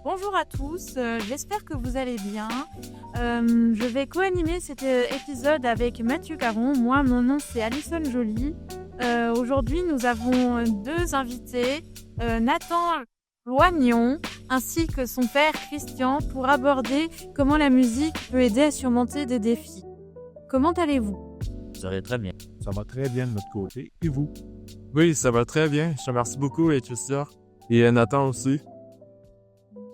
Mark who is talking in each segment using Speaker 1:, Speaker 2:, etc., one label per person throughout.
Speaker 1: Bonjour à tous, j'espère que vous allez bien. Je vais co-animer cet épisode avec Mathieu Caron. Moi, mon nom c'est Alison Joly. Aujourd'hui, nous avons deux invités, Nathan Loignon ainsi que son père Christian, pour aborder comment la musique peut aider à surmonter des défis. Comment allez-vous?
Speaker 2: Ça va très bien.
Speaker 3: Ça va très bien de notre côté. Et vous?
Speaker 4: Oui, ça va très bien. Je te remercie beaucoup, Christian. Et Nathan aussi.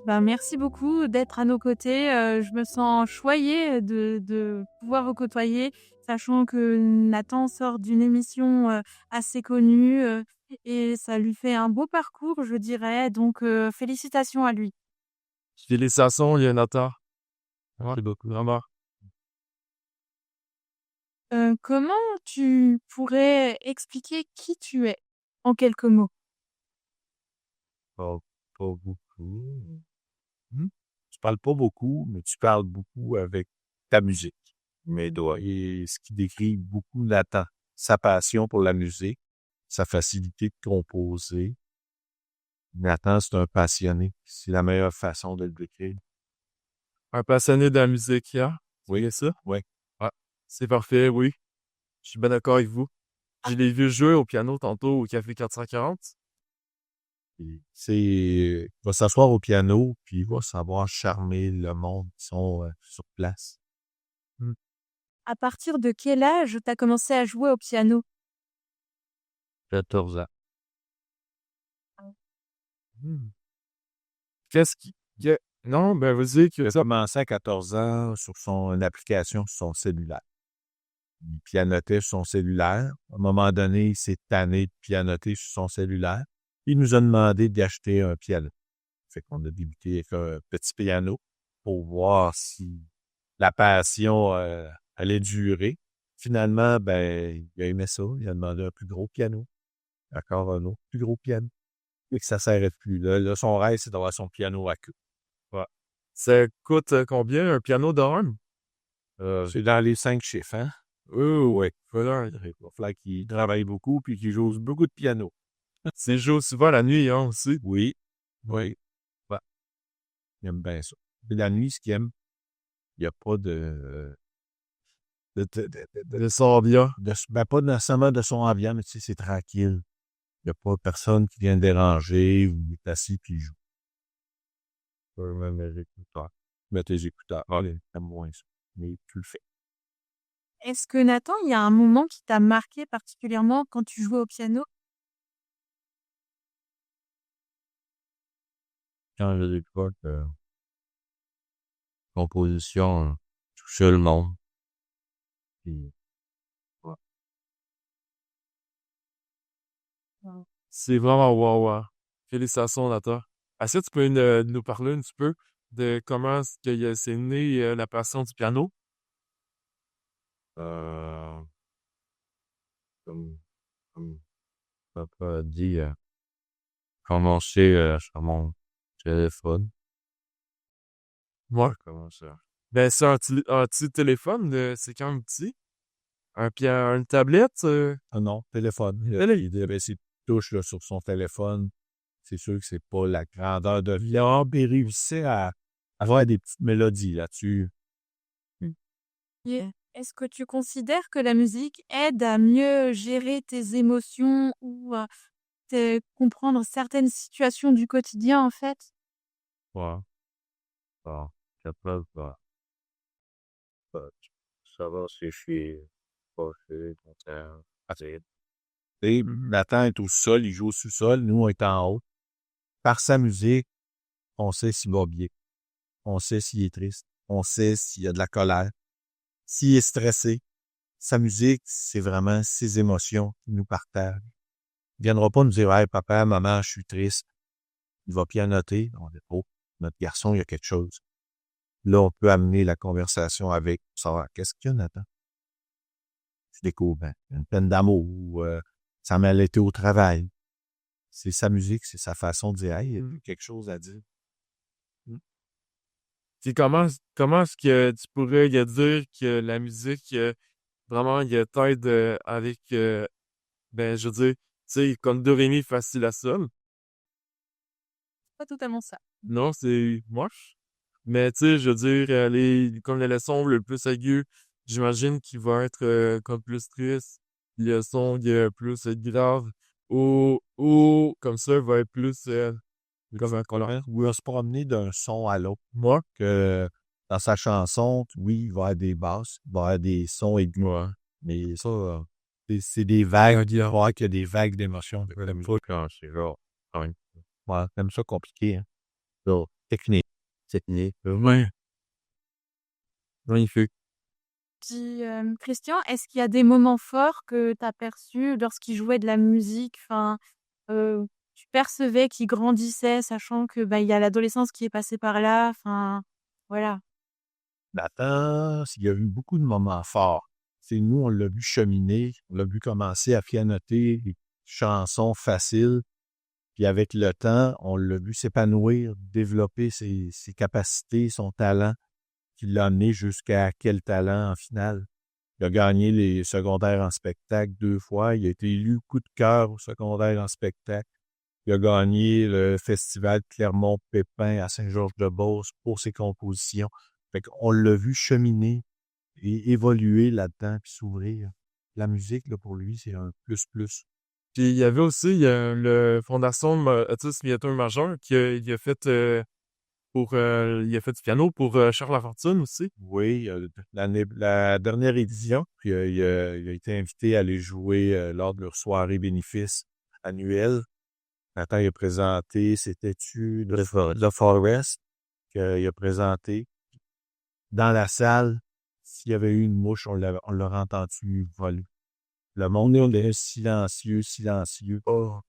Speaker 1: Merci beaucoup d'être à nos côtés. Je me sens choyée de pouvoir vous côtoyer, sachant que Nathan sort d'une émission assez connue et ça lui fait un beau parcours, je dirais. Donc, félicitations à lui.
Speaker 4: Félicitations, Nathan.
Speaker 2: Merci beaucoup.
Speaker 4: Vraiment.
Speaker 1: Comment tu pourrais expliquer qui tu es en quelques mots?
Speaker 3: Pas beaucoup. Tu parles pas beaucoup, mais tu parles beaucoup avec ta musique. Et ce qui décrit beaucoup Nathan, sa passion pour la musique, sa facilité de composer. Nathan, c'est un passionné. C'est la meilleure façon de le décrire.
Speaker 4: Un passionné de la musique, hein?
Speaker 3: Oui.
Speaker 4: C'est ça?
Speaker 3: Oui.
Speaker 4: Ouais. C'est parfait, oui. Je suis bien d'accord avec vous. Je l'ai vu jouer au piano tantôt au Café 440.
Speaker 3: Il va s'asseoir au piano, puis il va savoir charmer le monde qui sont sur place.
Speaker 1: À partir de quel âge tu as commencé à jouer au piano?
Speaker 2: 14 ans.
Speaker 4: Qu'est-ce qui... Non, vas-y.
Speaker 3: Il a commencé à 14 ans sur une application sur son cellulaire. Il pianotait sur son cellulaire. À un moment donné, il s'est tanné de pianoter sur son cellulaire. Il nous a demandé d'acheter un piano. Fait qu'on a débuté avec un petit piano pour voir si la passion allait durer. Finalement, il a aimé ça. Il a demandé un plus gros piano. Encore un autre plus gros piano. Et que ça ne s'arrête plus. Là, son rêve, c'est d'avoir son piano à queue.
Speaker 4: Ouais. Ça coûte combien, un piano d'orme?
Speaker 3: C'est dans les 5 chiffres, hein?
Speaker 4: Oui. Voilà.
Speaker 3: Il va falloir qu'il travaille beaucoup puis qu'il joue beaucoup de piano.
Speaker 4: C'est joué souvent la nuit, hein, aussi.
Speaker 3: Oui. Ouais. Il aime bien ça. Puis la nuit, ce qu'il aime, il n'y a pas de
Speaker 4: son ambiant.
Speaker 3: pas nécessairement de son ambiant, mais tu sais, c'est tranquille. Il n'y a pas personne qui vient le déranger ou il est assis puis il joue. Tu peux même mettre tes écouteurs. Mets tes écouteurs. Allez, t'aimes moins ça. Mais tu le fais.
Speaker 1: Est-ce que Nathan, il y a un moment qui t'a marqué particulièrement quand tu jouais au piano?
Speaker 2: Quand je découvre composition touchait le monde. Puis, ouais.
Speaker 4: C'est vraiment wow. Félicitations, Nathan. Est-ce que tu peux nous parler un petit peu de comment c'est né la passion du piano?
Speaker 2: Comme papa a dit, commencer sur mon téléphone.
Speaker 4: Ouais.
Speaker 2: Comment ça?
Speaker 4: C'est un petit téléphone, c'est quand même petit. Une tablette.
Speaker 3: Ah non, téléphone. Il avait ses touches là, sur son téléphone. C'est sûr que c'est pas la grandeur de l'orbe. Il réussissait à avoir des petites mélodies là-dessus.
Speaker 1: Est-ce que tu considères que la musique aide à mieux gérer tes émotions ou comprendre certaines situations du quotidien, en fait?
Speaker 2: Ouais. Bon, capable, ça va si je suis fâché, content, triste.
Speaker 3: Et Nathan est au sol, il joue au sous-sol, nous on est en haut. Par sa musique, on sait s'il va bien. On sait s'il est triste. On sait s'il y a de la colère. S'il est stressé. Sa musique, c'est vraiment ses émotions qu'il nous partage. Il ne viendra pas nous dire « Hey, papa, maman, je suis triste. » Il va pianoter. On dit « Oh, notre garçon, il y a quelque chose. » Là, on peut amener la conversation avec « Savoir qu'est-ce qu'il y a, Nathan? » Je découvre, une peine d'amour ou ça m'a été au travail. C'est sa musique, c'est sa façon de dire « Hey, il y a quelque chose à dire. »
Speaker 4: Puis comment est-ce que tu pourrais dire que la musique, vraiment, il t'aide avec, je veux dire, tu sais, comme do, ré, mi, fa, si, la, sol.
Speaker 1: pas totalement ça.
Speaker 4: Non, c'est moche. Mais tu sais, je veux dire, comme les leçons le plus aigu, j'imagine qu'il va être comme plus triste. Le son qui est plus grave. Ou comme ça, il va être plus comme un colorant.
Speaker 3: Où il va se promener d'un son à l'autre.
Speaker 4: Moi?
Speaker 3: Que dans sa chanson, oui, il va y avoir des basses, il va y avoir des sons aigus.
Speaker 4: Ouais.
Speaker 3: Mais ça, c'est des vagues. Il va y avoir qu'il y a des vagues d'émotions. T'aimes ça,
Speaker 2: Quand c'est genre, quand même.
Speaker 3: ouais, t'aimes ça compliqué, hein? Ça, technique. Technique.
Speaker 4: Ouais. Magnifique.
Speaker 1: Puis, Christian, est-ce qu'il y a des moments forts que tu as perçus lorsqu'il jouait de la musique? Enfin, tu percevais qu'il grandissait, sachant que, bah, il y a l'adolescence qui est passée par là. Enfin, voilà.
Speaker 3: Nathan, il y a eu beaucoup de moments forts. C'est nous, on l'a vu cheminer, on l'a vu commencer à pianoter des chansons faciles. Puis avec le temps, on l'a vu s'épanouir, développer ses capacités, son talent, qui l'a amené jusqu'à quel talent en finale. Il a gagné les secondaires en spectacle 2 fois. Il a été élu coup de cœur au secondaire en spectacle. Il a gagné le festival Clermont-Pépin à Saint-Georges-de-Beauce pour ses compositions. Fait qu'on l'a vu cheminer et évoluer là-dedans puis s'ouvrir. La musique, là, pour lui, c'est un plus.
Speaker 4: Puis il y avait aussi le Fondation Otis Viateur Majeur il a fait il a fait du piano pour Charles Lafortune aussi.
Speaker 3: Oui, la dernière édition, puis il a été invité à aller jouer lors de leur soirée bénéfice annuelle. Nathan, il a présenté, c'était-tu The Forest qu'il a présenté. Dans la salle, s'il y avait eu une mouche, on l'aurait entendu voler. Le monde est silencieux. Oh,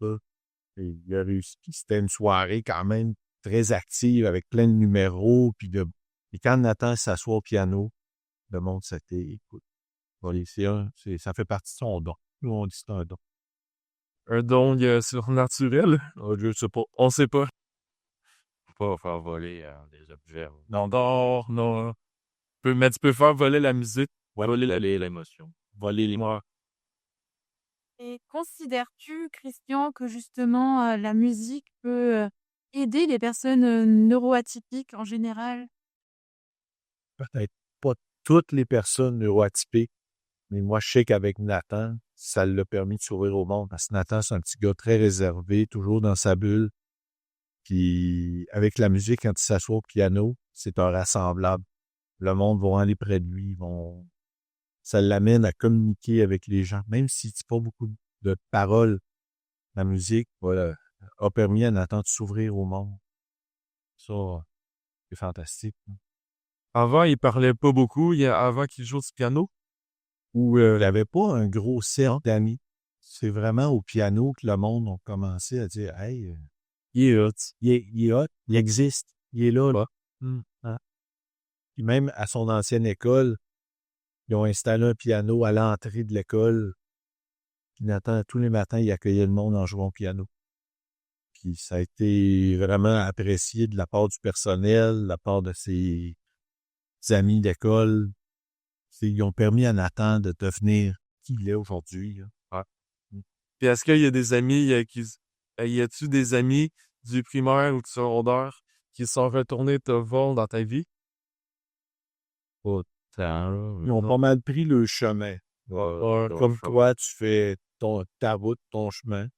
Speaker 3: et il a réussi. C'était une soirée quand même très active avec plein de numéros. Et quand Nathan s'assoit au piano, le monde s'était, écoute, voler. Ça fait partie de son don. Nous, on dit que c'est un don.
Speaker 4: Un don surnaturel. Je sais pas. On sait pas.
Speaker 2: Faut pas faire voler des objets.
Speaker 4: Non. Mais tu peux faire voler la musique.
Speaker 2: Ouais, voler l'émotion.
Speaker 3: Voler les
Speaker 4: Ouais.
Speaker 1: Et considères-tu, Christian, que justement, la musique peut, aider les personnes, neuroatypiques en général?
Speaker 3: peut-être pas toutes les personnes neuroatypiques, mais moi, je sais qu'avec Nathan, ça l'a permis de s'ouvrir au monde. Parce que Nathan, c'est un petit gars très réservé, toujours dans sa bulle. Puis avec la musique, quand il s'assoit au piano, c'est un rassemblable. Le monde va aller près de lui, ça l'amène à communiquer avec les gens. Même s'il ne dit pas beaucoup de paroles, la musique, voilà, a permis à Nathan de s'ouvrir au monde. Ça, c'est fantastique.
Speaker 4: Avant, il parlait pas beaucoup. Avant qu'il joue du piano.
Speaker 3: Où il n'avait pas un gros cercle d'amis. C'est vraiment au piano que le monde a commencé à dire « Hey,
Speaker 4: Il est hot.
Speaker 3: il est hot, il existe, il est là. »
Speaker 4: Hmm.
Speaker 3: Hein? Puis même à son ancienne école, ils ont installé un piano à l'entrée de l'école. Puis Nathan, tous les matins, il accueillait le monde en jouant au piano. Puis ça a été vraiment apprécié de la part du personnel, de la part de ses amis d'école. Ils ont permis à Nathan de devenir qui il est aujourd'hui. Là.
Speaker 4: Ouais. Puis est-ce qu'il y a des amis y a-tu des amis du primaire ou du secondaire qui sont retournés te voir dans ta vie?
Speaker 2: Pas tant, là.
Speaker 3: Ils ont pas mal pris le chemin. Comme toi, tu fais ta route, ton chemin.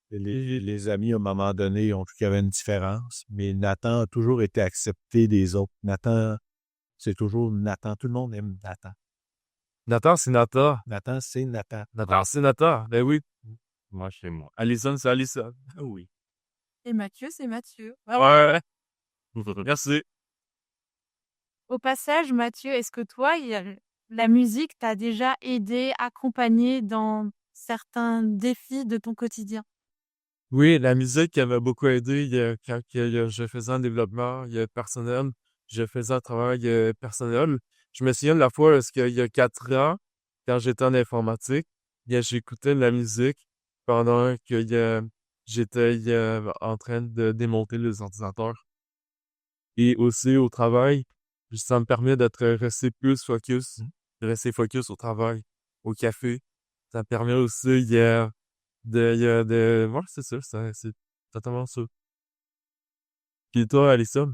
Speaker 3: Les amis, à un moment donné, ont vu qu'il y avait une différence, mais Nathan a toujours été accepté des autres. Nathan, c'est toujours Nathan. Tout le monde aime Nathan.
Speaker 4: Nathan, c'est Nathan.
Speaker 3: Nathan, c'est Nathan.
Speaker 4: Nathan, c'est Nathan. Ben oui.
Speaker 2: Moi, c'est moi.
Speaker 4: Alison, c'est Alison.
Speaker 3: Oui.
Speaker 1: Et Mathieu, c'est Mathieu.
Speaker 4: Ouais. Merci.
Speaker 1: Au passage, Mathieu, est-ce que toi, la musique t'a déjà aidé, accompagné dans certains défis de ton quotidien?
Speaker 4: Oui, la musique elle m'a beaucoup aidé quand je faisais un développement personnel, je faisais un travail personnel. Je me souviens de la fois parce qu'il y a 4 ans, quand j'étais en informatique, j'écoutais de la musique pendant que j'étais en train de démonter les ordinateurs. Et aussi au travail, ça me permet d'être resté plus focus, de rester focus au travail, au café. Ça me permet aussi ouais, c'est ça, c'est totalement ça. Puis toi, Alison?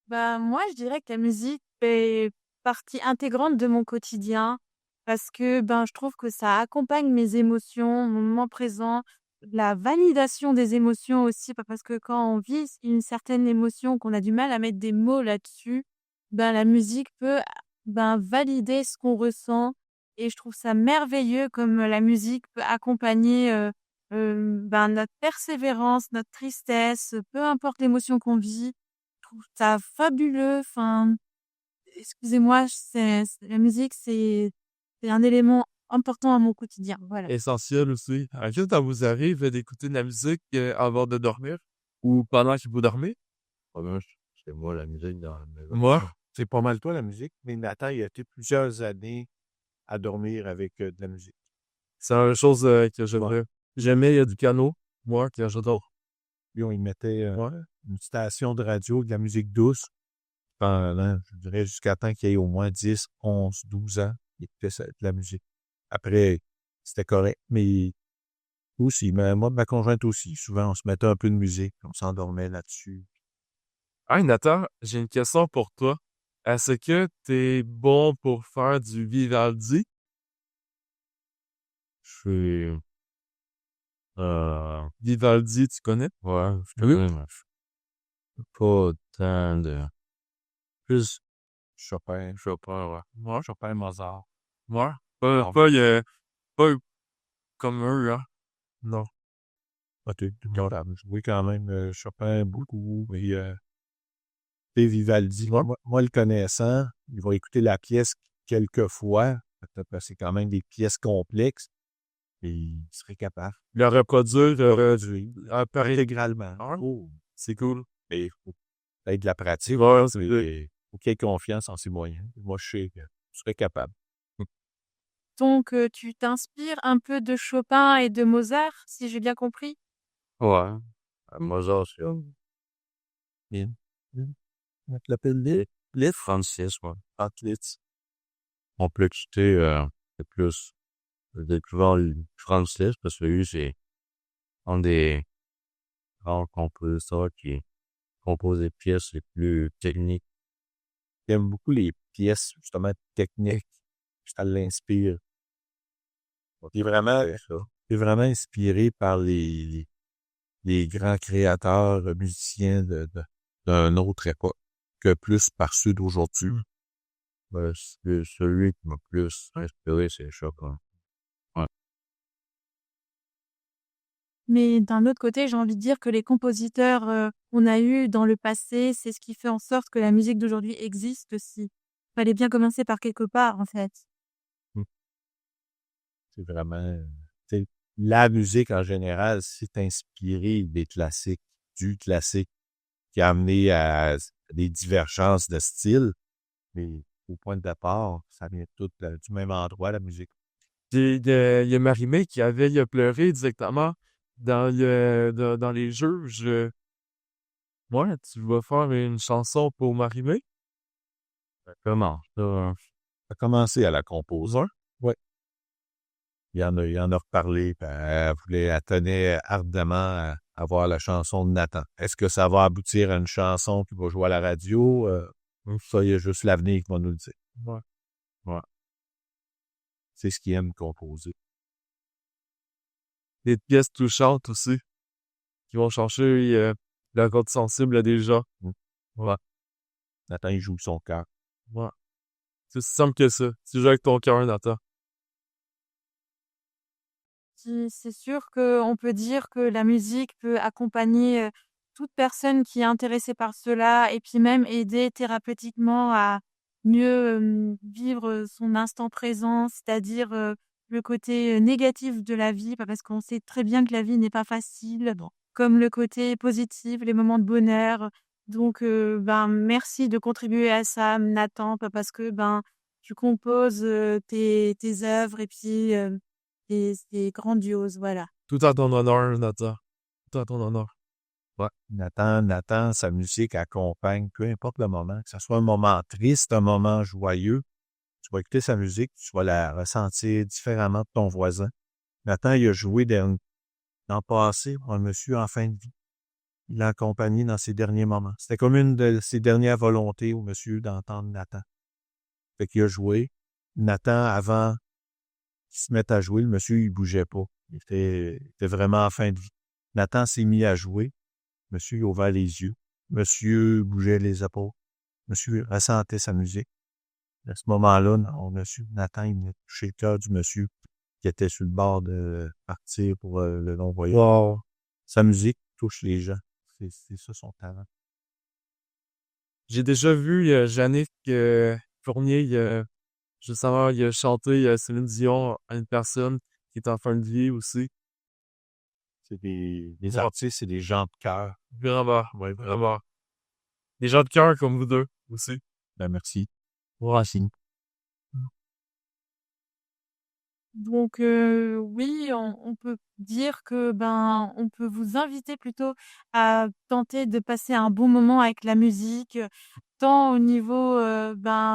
Speaker 1: Bah, moi, je dirais que la musique fait partie intégrante de mon quotidien parce que ben, je trouve que ça accompagne mes émotions, mon moment présent, la validation des émotions aussi, parce que quand on vit une certaine émotion, qu'on a du mal à mettre des mots là-dessus, ben, la musique peut ben, valider ce qu'on ressent. Et je trouve ça merveilleux comme la musique peut accompagner ben, notre persévérance, notre tristesse, peu importe l'émotion qu'on vit trouve ça fabuleux. Enfin, excusez-moi, la musique, c'est un élément important à mon quotidien. Voilà.
Speaker 4: Essentiel aussi. Est-ce que ça vous arrive d'écouter de la musique avant de dormir ou pendant que vous dormez?
Speaker 2: Ah ben, c'est moi la musique dans la maison.
Speaker 4: Moi,
Speaker 3: C'est pas mal toi, la musique. Mais Nathan, il a été plusieurs années à dormir avec de la musique.
Speaker 4: c'est une chose que j'aimerais. J'aimais, il y a du piano, moi, que j'adore.
Speaker 3: Lui, on y mettait
Speaker 4: Ouais.
Speaker 3: une station de radio, de la musique douce. Pendant, je dirais, jusqu'à temps qu'il y ait au moins 10, 11, 12 ans, il écoutait de la musique. Après, c'était correct. Mais aussi, mais moi, ma conjointe aussi, souvent, on se mettait un peu de musique, on s'endormait là-dessus.
Speaker 4: Hey, Nathan, j'ai une question pour toi. Est-ce que t'es bon pour faire du Vivaldi?
Speaker 2: Je suis, euh,
Speaker 4: Vivaldi, tu connais?
Speaker 2: ouais, je
Speaker 3: Oui.
Speaker 2: connais, mais je suis pas tant de, plus
Speaker 3: Chopin,
Speaker 2: Chopin, ouais.
Speaker 4: Moi,
Speaker 3: Chopin, Mozart.
Speaker 4: moi.
Speaker 3: Ah,
Speaker 4: Pas comme eux, hein. Non.
Speaker 3: ah, t'es capable. Oui, quand même, Chopin, beaucoup. Et Vivaldi, moi, le connaissant, il va écouter la pièce quelques fois. Parce que c'est quand même des pièces complexes. Et il serait capable
Speaker 4: Le reproduire,
Speaker 3: de reproduire
Speaker 4: pareil.
Speaker 3: intégralement.
Speaker 4: Ah,
Speaker 3: Oh,
Speaker 4: c'est cool.
Speaker 3: mais il faut peut-être de la pratique.
Speaker 4: Ouais,
Speaker 3: Il faut qu'il ait confiance en ses moyens. Moi, je sais que je serais capable.
Speaker 1: Donc, tu t'inspires un peu de Chopin et de Mozart, si j'ai bien compris?
Speaker 2: Ouais. Mozart, c'est
Speaker 3: Bien. Bien. On te l'appelle Litz.
Speaker 2: Francis, ouais.
Speaker 3: Litz.
Speaker 2: Complexité, c'est plus, j'ai découvert Francis parce que lui, c'est un des rares compositeurs qui compose des pièces les plus techniques.
Speaker 3: J'aime beaucoup les pièces, justement, techniques. Ça l'inspire. Il est vraiment, il est vraiment inspiré par les grands créateurs, musiciens d'un autre époque que plus par ceux d'aujourd'hui.
Speaker 2: Ben, celui qui m'a plus inspiré, c'est Chopin.
Speaker 1: Mais d'un autre côté, j'ai envie de dire que les compositeurs qu'on a eus dans le passé, c'est ce qui fait en sorte que la musique d'aujourd'hui existe aussi. Fallait bien commencer par quelque part, en fait.
Speaker 3: C'est vraiment, tu sais, la musique en général, c'est inspiré des classiques, du classique qui a amené à des divergences de style. Mais au point de départ, ça vient tout du même endroit, la musique.
Speaker 4: Il y a Marimé qui avait pleuré directement dans les jeux. Ouais, tu vas faire une chanson pour Marimé?
Speaker 2: Comment ça?
Speaker 3: Ça a commencé à la composer. Oui. Il en a reparlé, puis elle tenait ardemment à avoir la chanson de Nathan. Est-ce que ça va aboutir à une chanson qui va jouer à la radio? Ça, il y a juste l'avenir qui va nous le dire.
Speaker 4: Ouais.
Speaker 3: Ouais. C'est ce qu'il aime composer.
Speaker 4: Des pièces touchantes aussi, qui vont chercher la corde sensible des gens.
Speaker 3: Ouais. Nathan, il joue son cœur.
Speaker 4: Ouais. C'est aussi simple que ça. Tu joues avec ton cœur, Nathan.
Speaker 1: C'est sûr qu'on peut dire que la musique peut accompagner toute personne qui est intéressée par cela et puis même aider thérapeutiquement à mieux vivre son instant présent, c'est-à-dire le côté négatif de la vie, parce qu'on sait très bien que la vie n'est pas facile, comme le côté positif, les moments de bonheur. Donc, ben, merci de contribuer à ça, Nathan, parce que ben, tu composes tes œuvres et puis c'est grandiose, voilà.
Speaker 4: Tout à ton honneur, Nathan. Tout à ton honneur.
Speaker 3: Ouais. Nathan, sa musique accompagne, peu importe le moment, que ce soit un moment triste, un moment joyeux, tu vas écouter sa musique, tu vas la ressentir différemment de ton voisin. Nathan, il a joué dans le passé, un monsieur en fin de vie. Il l'a accompagné dans ses derniers moments. C'était comme une de ses dernières volontés au monsieur d'entendre Nathan. Fait qu'il a joué. Nathan, avant qu'il se mette à jouer, le monsieur, il bougeait pas. Il était vraiment en fin de vie. Nathan s'est mis à jouer. Monsieur, il a ouvert les yeux. Monsieur bougeait les épaules. Monsieur ressentait sa musique. À ce moment-là, on a su Nathan, il venait toucher le cœur du monsieur qui était sur le bord de partir pour le long voyage.
Speaker 4: Wow.
Speaker 3: Sa musique touche les gens. C'est ça son talent.
Speaker 4: J'ai déjà vu Yannick Fournier, juste avant, il a chanté Céline Dion à une personne qui est en fin de vie aussi.
Speaker 3: C'est des artistes, c'est des gens de cœur.
Speaker 4: Vraiment, ouais, vraiment. Des gens de cœur comme vous deux aussi.
Speaker 3: Ben merci. Racine.
Speaker 1: Donc oui, on peut dire que on peut vous inviter plutôt à tenter de passer un bon moment avec la musique, tant au niveau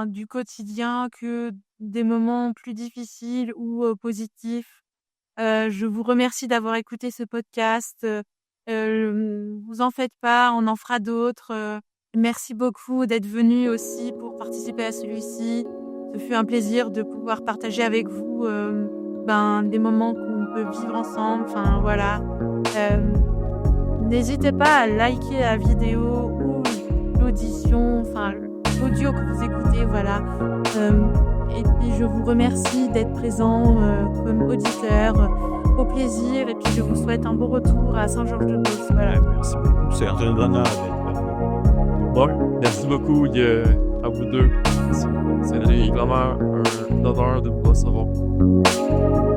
Speaker 1: du quotidien que des moments plus difficiles ou positifs. Je vous remercie d'avoir écouté ce podcast. Vous en faites pas, on en fera d'autres. Merci beaucoup d'être venu aussi pour participer à celui-ci. Ce fut un plaisir de pouvoir partager avec vous des moments qu'on peut vivre ensemble. Enfin voilà. N'hésitez pas à liker la vidéo ou l'audition, enfin l'audio que vous écoutez, voilà. Et puis je vous remercie d'être présent comme auditeur. Au plaisir, et puis je vous souhaite un bon retour à Saint-Georges-de-Beauce. Voilà.
Speaker 3: Merci beaucoup. C'est un honneur d'être là.
Speaker 4: Bon, merci beaucoup à vous deux. C'est vraiment un honneur de vous recevoir.